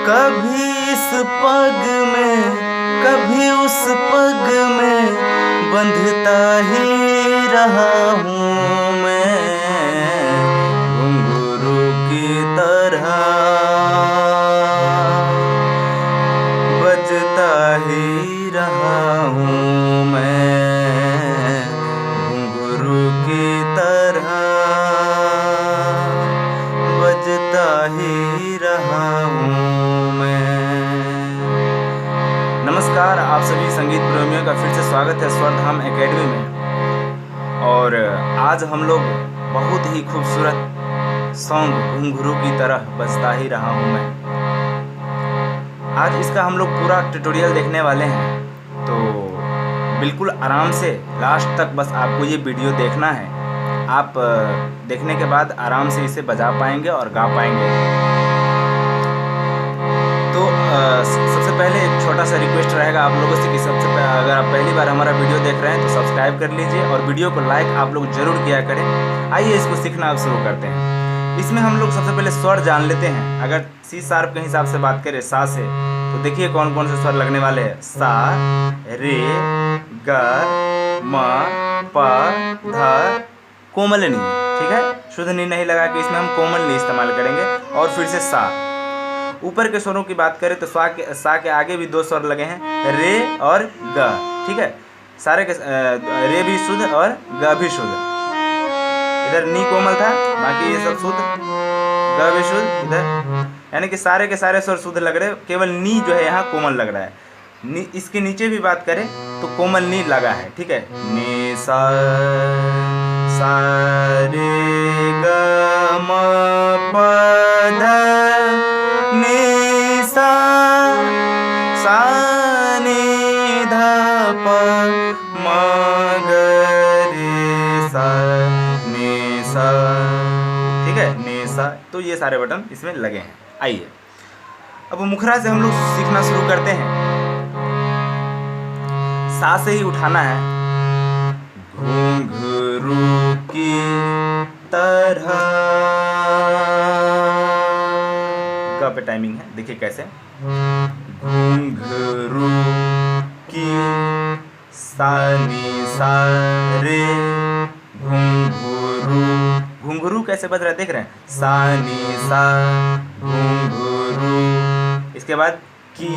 कभी इस पग में कभी उस पग में बंधता ही रहा हूँ मैं, घुंघरू की तरह बजता ही रहा हूँ मैं, घुंघरू की तरह बजता ही रहा हूँ मैं। नमस्कार, आप सभी संगीत प्रेमियों का फिर से स्वागत है स्वरधाम एकेडमी में। और आज हम लोग बहुत ही खूबसूरत सॉन्ग घुंघरू की तरह बजता ही रहा हूँ मैं, आज इसका हम लोग पूरा ट्यूटोरियल देखने वाले हैं। तो बिल्कुल आराम से लास्ट तक बस आपको ये वीडियो देखना है। आप देखने के बाद आराम से इसे बजा पाएंगे और गा पाएंगे। तो सबसे पहले एक छोटा सा रिक्वेस्ट रहेगा आप लोगों से कि अगर आप पहली बार हमारा वीडियो देख रहे हैं तो सब्सक्राइब कर लीजिए और वीडियो को लाइक आप लोग ज़रूर किया करें। आइए इसको सीखना अब शुरू करते हैं। इसमें हम लोग सबसे पहले स्वर जान लेते हैं। अगर सी शार्प के हिसाब से बात करें सा से, तो देखिए कौन कौन से स्वर लगने वाले हैं। सा, रे, ग, म, प, ध, कोमल नी। ठीक है, शुद्ध नी नहीं लगा के इसमें हम कोमल नी इस्तेमाल करेंगे। और फिर से सा। ऊपर के स्वरों की बात करें तो सा के आगे भी दो स्वर लगे हैं, रे और ग। ठीक है, सारे के रे भी शुद्ध और ग भी शुद्ध। इधर नी कोमल था, बाकी ये सब शुद्ध, ग भी शुद्ध इधर, यानी कि सारे के सारे स्वर शुद्ध लग रहे हैं। केवल नी जो है यहाँ कोमल लग रहा है। इसके नीचे भी बात करें तो कोमल नी लगा है। ठीक है, नी सा रे ग म प ध नी सा नी ध प म ग रे सा नी सा। ठीक है, नी सा। तो ये सारे बटन इसमें लगे हैं। आइए अब मुखरा से हम लोग सीखना शुरू करते हैं। सा से ही उठाना है। घुंघरू की तरह, ग पे टाइमिंग है, देखिए कैसे। घुंघरू की सा नी सा रे, घुंघरू। घुंघरू कैसे बज रहा है देख रहे हैं। सा नी सा घुंघरू। इसके बाद की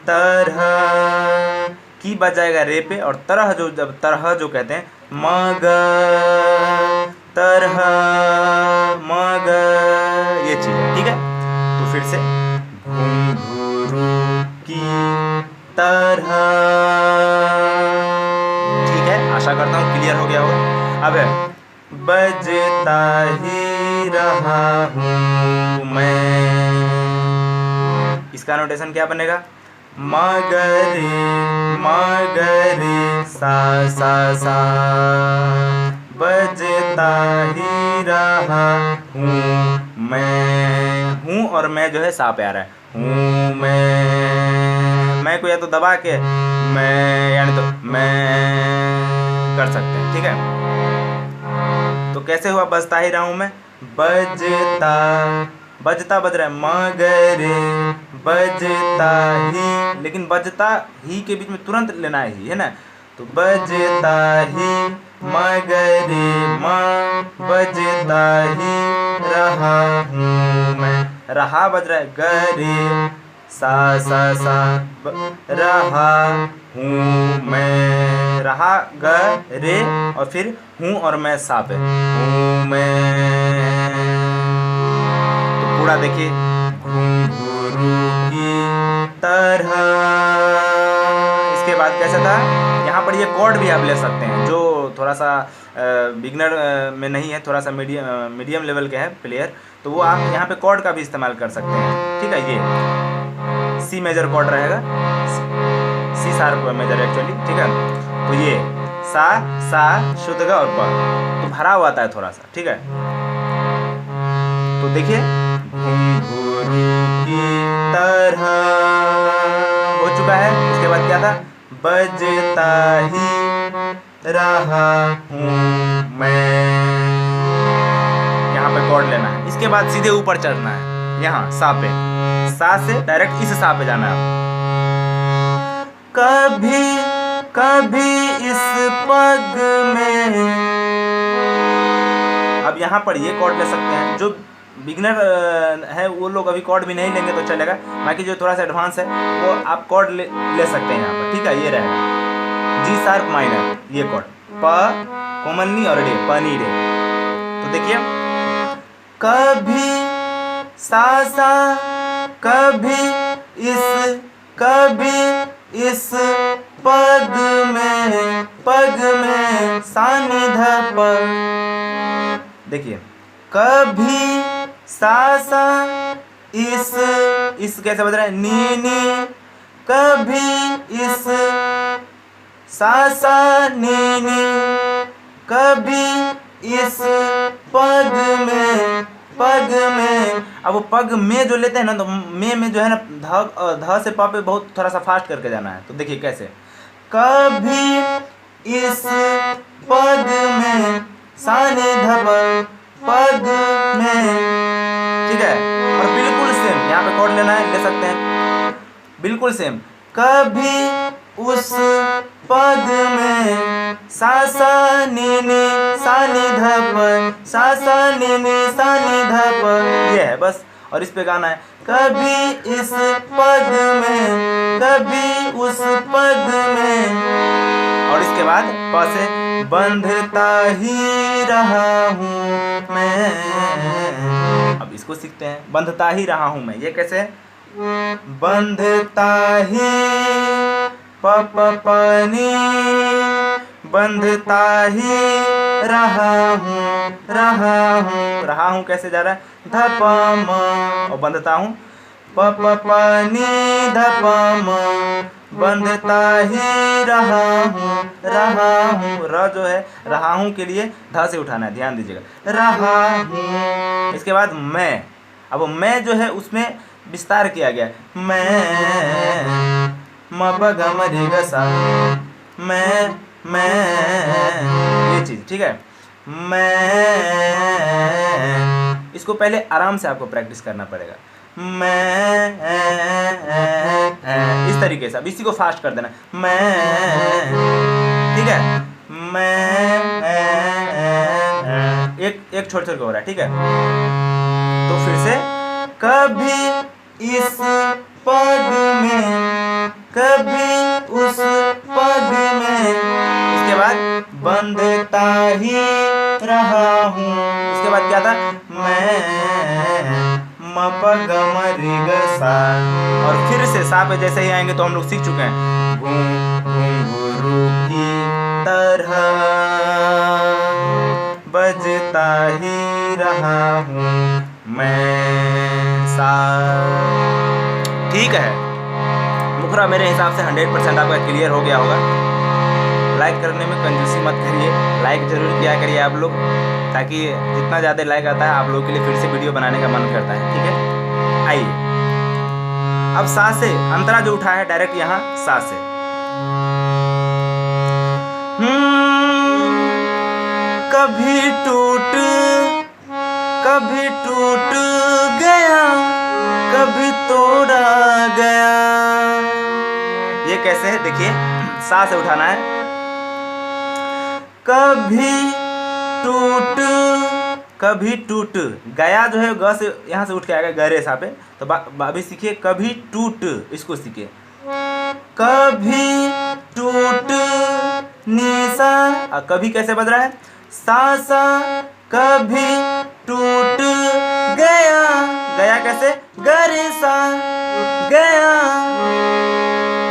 तरह, की बज जाएगा रे पे, और तरह जो जब तरह जो कहते हैं मग तरह मग, ये चीज है। ठीक है, तो फिर से घुंघरू की तरह। ठीक है, आशा करता हूँ क्लियर हो गया होगा। अब बजता ही रहा हूँ मैं, इसका नोटेशन क्या बनेगा। मगरे सा बजता ही रहा हूँ मैं। हूँ और मैं जो है सा पे आ रहा है। हूँ मैं को या तो दबा के मैं, यानी तो मैं कर सकते हैं। ठीक है, तो कैसे हुआ बजता ही रहा हूँ मैं। बजता बज रहा है मगरे बजता ही, लेकिन बजता ही के बीच में तुरंत लेना है ना। तो बजता ही मगरे बजता ही रहा हूँ मैं। रहा बज रहा है गरे सा रहा हूँ मैं। रहा ग रे और फिर हूँ और मैं सा पे हूँ मैं। तो पूरा देखिए, घुंघरू की तरह। इसके बाद कैसा था, यहाँ पर ये कॉर्ड भी आप ले सकते हैं जो थोड़ा सा बिगनर में नहीं है, थोड़ा सा मीडियम लेवल के है प्लेयर, तो वो आप यहाँ पे कॉर्ड का भी इस्तेमाल कर सकते हैं। ठीक है, ये सी मेजर कॉर्ड रहेगा, सी शार्प मेजर एक्चुअली। ठीक है, तो ये सा शुद्ध ग और प, तो भरा हुआ आता है थोड़ा सा। ठीक है, तो देखिए घुंघरू की तरह हो चुका है। उसके बाद क्या था, बजता ही रहा हूँ मैं, यहाँ पे कॉर्ड लेना है। इसके बाद सीधे ऊपर चढ़ना है। यहाँ सा पे, सा से डायरेक्ट इस सा पे जाना है। कभी कभी इस पग में, अब यहाँ पर ये कॉर्ड ले सकते हैं। जो बिगिनर है वो लोग अभी कॉर्ड भी नहीं लेंगे तो चलेगा, बाकी जो थोड़ा सा एडवांस है वो आप कॉर्ड ले सकते हैं यहाँ पर, ठीक है। ये रहेगा जी शार्प माइनर, ये कॉर्ड प कोमल नी और डे, प नी डे। तो देखिए कभी सा सा, कभी इस पग में सा नि ध प। देखिए कभी सा सा, इस कैसे बज रहा है, नी नी, कभी इस सा सा नी नी, कभी इस पग में। अब वो पग में जो लेते हैं ना, तो में जो है ना ध से प पे बहुत थोड़ा सा फास्ट करके जाना है। तो देखिए कैसे, कभी इस पग में सा नि ध प, पग में, ठीक है। और बिल्कुल सेम यहाँ पे कॉर्ड लेना है, ले सकते हैं बिल्कुल सेम। कभी उस पग में सा सा नी नी, सा नि ध प, सा सा नी नी, सा नि ध प, ये है बस। और इस पे गाना है कभी इस पग में, कभी उस पग में। और इसके बाद प से बंधता ही रहा हूँ मैं। अब इसको सीखते हैं, बंधता ही रहा हूँ मैं, ये कैसे है, बंधता ही प प प नी, बंधता ही रहा हूँ कैसे जा रहा है, ध प म, और बंधता हूँ प प प नी ध प म, बंधता ही रहा हूँ। र जो है रहा हूँ के लिए ध से उठाना है, ध्यान दीजिएगा, रहा हूँ। इसके बाद मैं, अब मैं जो है उसमें विस्तार किया गया, मैं म प ग म रे ग सा, मैं ये चीज, ठीक है। मैं, इसको पहले आराम से आपको प्रैक्टिस करना पड़ेगा, मैं इस तरीके से। अब इसी को फास्ट कर देना, मैं, ठीक है। मैं एक छोड़ छोड़ के हो रहा है, ठीक है। तो फिर से कभी इस पग में, कभी उस पग में। इसके बाद बंधता ही रहा हूँ। इसके बाद क्या था, मैं म प ग म रे ग सा। और फिर से सा पे जैसे ही आएंगे तो हम लोग सीख चुके हैं, घुंघरू की तरह बजता ही रहा हूँ मैं सा। ठीक है, मुखरा मेरे हिसाब से 100% आपका क्लियर हो गया होगा। लाइक करने में कंजूसी मत करिए, लाइक जरूर किया करिए आप लोग, ताकि जितना ज़्यादा लाइक आता है आप लोगों के लिए फिर से वीडियो बनाने का मन करता है, ठीक है। आइए अब सा से अंतरा जो उठा है डायरेक्ट यहाँ सा से, कभी टूट गया, कभी तोड़ा गया। ये कैसे है, देखिए सा से उठाना है, कभी टूट गया जो है ग से यहाँ से उठ के आएगा गरे सा पे। तो अभी सीखिए कभी टूट, इसको सीखिए, कभी टूट निशा। कभी कैसे बज रहा है, सा सा, कभी टूट गया, गया कैसे, गरे सा गया,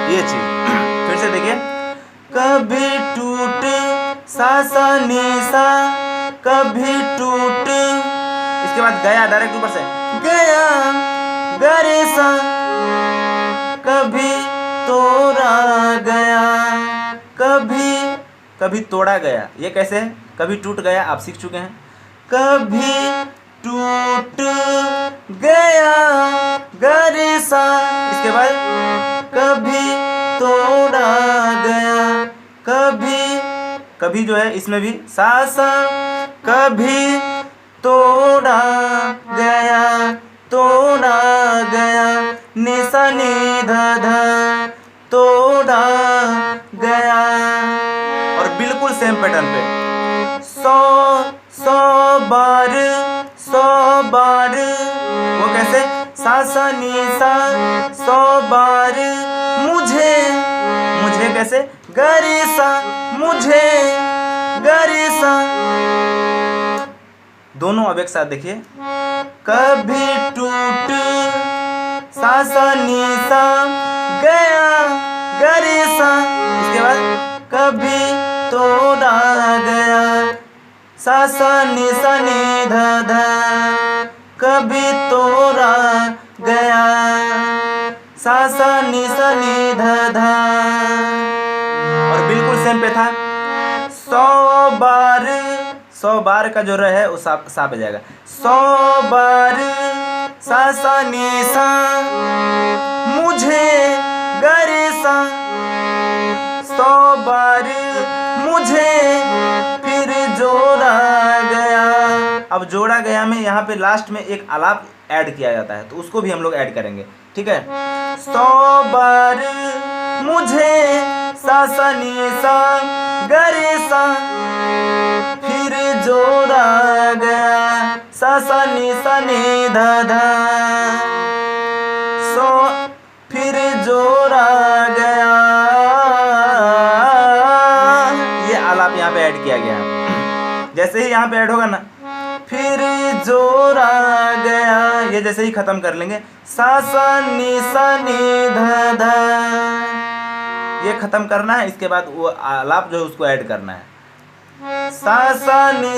ये चीज। फिर से देखिए, कभी टूट सा सा निशा, कभी टूट। इसके बाद गया डायरेक्ट ऊपर से, गया गरे सा, कभी तोड़ा गया, कभी तोड़ा गया। ये कैसे है, कभी टूट गया आप सीख चुके हैं, कभी टूट गया गरे सा। इसके बाद कभी तोड़ा गया, कभी जो है इसमें भी सा सा, कभी तोड़ा गया, ध ध तोड़ा गया। और बिल्कुल सेम पैटर्न पे 100 बार वो कैसे सा सा नी सा 100 बार मुझे कैसे गरे सा मुझे गरे सा। दोनों अब एक साथ देखिए कभी टूट सा सा नी सा गया गरे सा। इसके बाद कभी तोड़ा गया सा सा नी ध ध कभी तोड़ा गया सा सा नी ध ध। और बिल्कुल सेम पे था 100 बार का जो है वो सा पे जाएगा 100 बार सा सा नी सा मुझे गरे सा 100 बार मुझे फिर जोड़ा गया। अब जोड़ा गया में यहाँ पे लास्ट में एक आलाप ऐड किया जाता है तो उसको भी हम लोग ऐड करेंगे, ठीक है। 100 बार मुझे सा सा नी सा गरे सा फिर जोड़ा गया सा सा नी ध ध सो फिर जोड़ा गया। ये आलाप यहाँ पे ऐड किया गया। जैसे ही यहाँ पे ऐड होगा ना फिर जोड़ा गया, ये जैसे ही खत्म कर लेंगे सा सा नी ध ध ये खत्म करना है। इसके बाद वो आलाप जो है उसको ऐड करना है सा सा नी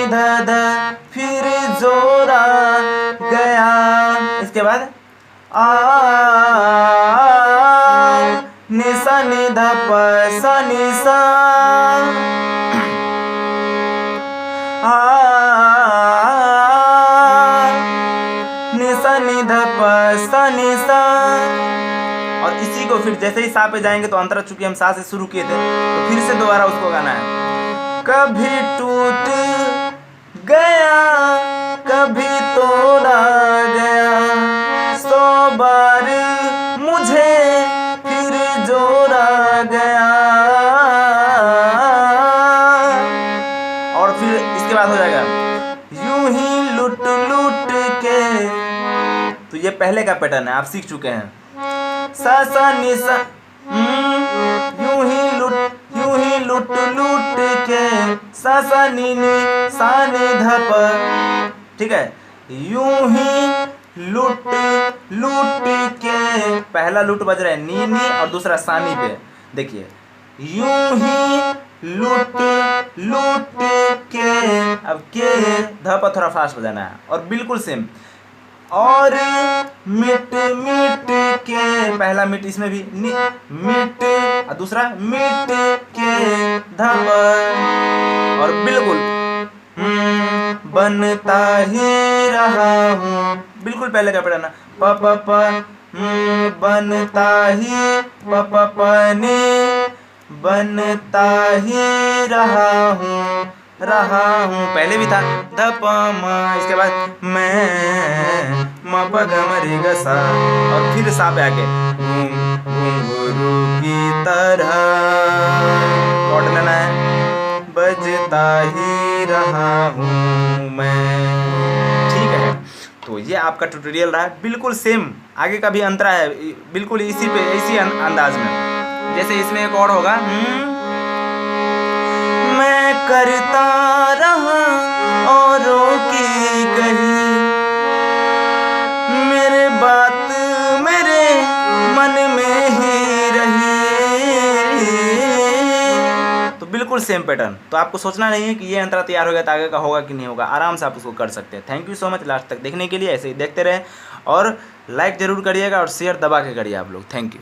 ध ध फिर जोड़ा गया। इसके बाद नि ध प सा नी सा नि ध प सा नी सा। और इसी को फिर जैसे ही सा पे जाएंगे तो अंतरा चूंकि हम सा से शुरू किए थे तो फिर से दोबारा उसको गाना है कभी टूट गया कभी तोड़ा गया 100 बार मुझे फिर जोड़ा गया। और फिर इसके बाद हो जाएगा यूं ही लुट लुट के। तो ये पहले का पैटर्न है, आप सीख चुके हैं। सा सा नी सा यूं ही लुट लुट के सा सा नी सा नी ध प, ठीक है। यूं ही लुट लुट के, पहला लुट बज रहा है नी और दूसरा सानी पे। देखिए यूं ही लुट लुट के, अब के ध पर थोड़ा फास्ट बजाना है और बिल्कुल सेम। और मिट मिट के, पहला मिट इसमें भी मिट और दूसरा मिट के ध पर। और बिल्कुल बनता ही रहा हूँ, बिल्कुल पहले का पढ़ना प प प बनता ही प प प नी, बनता ही रहा हूँ पहले भी था ध प म। इसके बाद मैं म प ग म रे ग सा और फिर सा पे आके घुंघरू की तरह कॉर्ड लेना है, बजता ही रहा हूँ मैं। ठीक है, तो ये आपका ट्यूटोरियल रहा, बिल्कुल सेम। आगे का भी अंतरा है बिल्कुल इसी पे, इसी अंदाज में। जैसे इसमें एक और होगा मैं करता रहा औरों की कही, मेरे बात मेरे मन में ही रही। तो बिल्कुल सेम पैटर्न। तो आपको सोचना नहीं है कि ये अंतरा तैयार हो गया तो आगे का होगा कि नहीं होगा, आराम से आप उसको कर सकते हैं। Thank you so much last तक देखने के लिए। ऐसे ही देखते रहें और लाइक ज़रूर करिएगा और शेयर दबा के करिए आप लोग। Thank you.